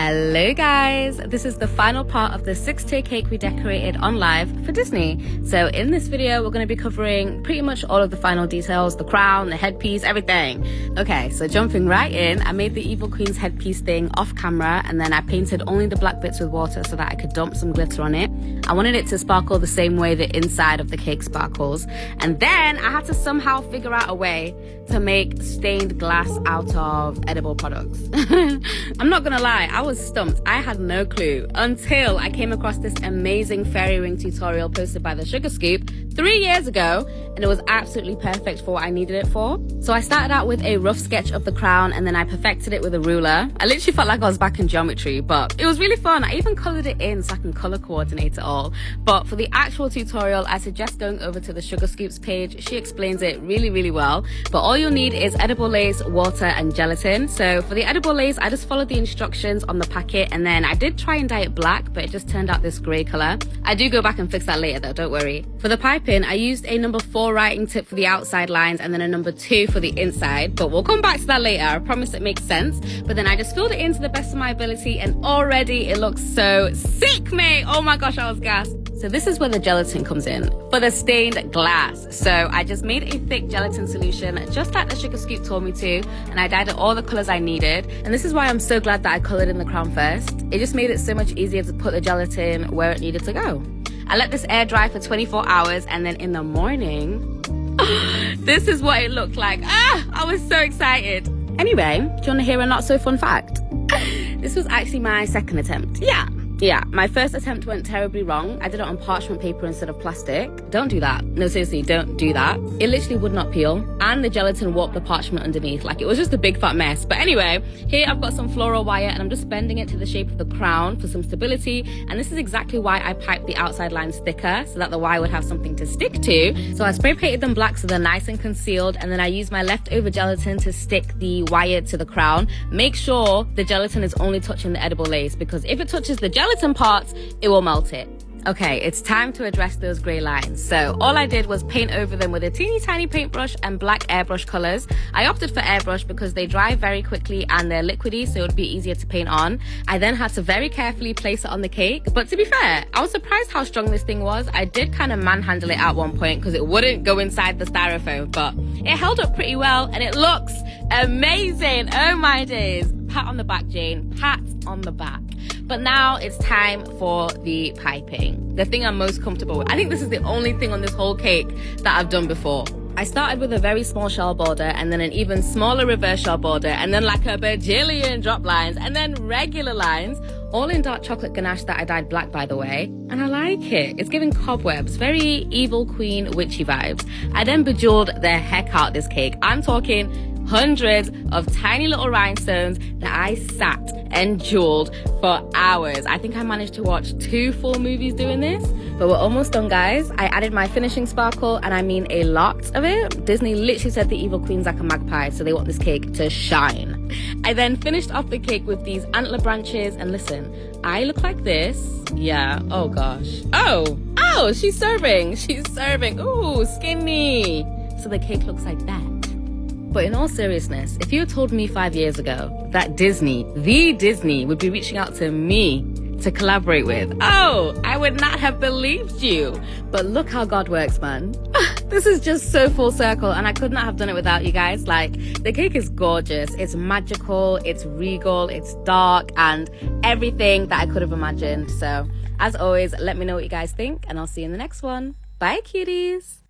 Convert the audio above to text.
Hello guys, this is the final part of the 6-tier cake we decorated on live for Disney. So in this video, we're going to be covering pretty much all of the final details, the crown, the headpiece, everything. Okay, so jumping right in, I made the Evil Queen's headpiece thing off camera, and then I painted only the black bits with water so that I could dump some glitter on it. I wanted it to sparkle the same way the inside of the cake sparkles. And then I had to somehow figure out a way to make stained glass out of edible products. I'm not gonna lie, I was stumped. I had no clue until I came across this amazing fairy ring tutorial posted by the Sugar Scoop 3 years ago, and it was absolutely perfect for what I needed it for. So I started out with a rough sketch of the crown, and then I perfected it with a ruler. I literally felt like I was back in geometry, but it was really fun. I even colored it in so I can color coordinate it all. But for the actual tutorial, I suggest going over to the Sugar Scoop's page. She explains it really well. But all you'll need is edible lace, water, and gelatin. So for the edible lace, I just followed the instructions on the packet, and then I did try and dye it black, but it just turned out this gray color. I do go back and fix that later though, don't worry. For the piping, I used a number 4 writing tip for the outside lines and then a number 2 for the inside, but we'll come back to that later. I promise it makes sense. But then I just filled it in to the best of my ability, and already it looks so sick, mate. Oh my gosh, I was gassed. So this is where the gelatin comes in for the stained glass. So I just made a thick gelatin solution just like the Sugar Scoop told me to, and I dyed it all the colors I needed. And this is why I'm so glad that I colored in the crown first. It just made it so much easier to put the gelatin where it needed to go. I let this air dry for 24 hours, and then in the morning, this is what it looked like. I was so excited. Anyway, do you want to hear a not so fun fact? This was actually my second attempt. Yeah, my first attempt went terribly wrong. I did it on parchment paper instead of plastic. Don't do that. No, seriously, don't do that. It literally would not peel, and the gelatin warped the parchment underneath. Like, it was just a big fat mess. But anyway, here I've got some floral wire, and I'm just bending it to the shape of the crown for some stability. And this is exactly why I piped the outside lines thicker, so that the wire would have something to stick to. So I spray painted them black so they're nice and concealed, and then I used my leftover gelatin to stick the wire to the crown. Make sure the gelatin is only touching the edible lace, because if it touches the gelatin parts, it will melt it. Okay, it's time to address those grey lines. So all I did was paint over them with a teeny tiny paintbrush and black airbrush colors. I opted for airbrush because they dry very quickly and they're liquidy, so it would be easier to paint on. I then had to very carefully place it on the cake. But to be fair, I was surprised how strong this thing was. I did kind of manhandle it at one point because it wouldn't go inside the styrofoam, but it held up pretty well and it looks amazing. Oh my days. Pat on the back, Jane. Pat on the back. But now it's time for the piping, the thing I'm most comfortable with. I think this is the only thing on this whole cake that I've done before. I started with a very small shell border, and then an even smaller reverse shell border, and then like a bajillion drop lines, and then regular lines, all in dark chocolate ganache that I dyed black, by the way. And I like it. It's giving cobwebs, very Evil Queen witchy vibes. I then bejeweled the heck out this cake. I'm talking hundreds of tiny little rhinestones that I sat and jeweled for hours. I think I managed to watch 2 full movies doing this, but we're almost done, guys. I added my finishing sparkle, and I mean a lot of it. Disney literally said the Evil Queen's like a magpie, so they want this cake to shine. I then finished off the cake with these antler branches, and listen, I look like this. Yeah, oh gosh. Oh, she's serving. Ooh, skinny. So the cake looks like that. But in all seriousness, if you had told me 5 years ago that Disney, the Disney, would be reaching out to me to collaborate with, I would not have believed you. But look how God works, man. This is just so full circle, and I could not have done it without you guys. Like, the cake is gorgeous. It's magical, it's regal, it's dark, and everything that I could have imagined. So, as always, let me know what you guys think, and I'll see you in the next one. Bye, cuties.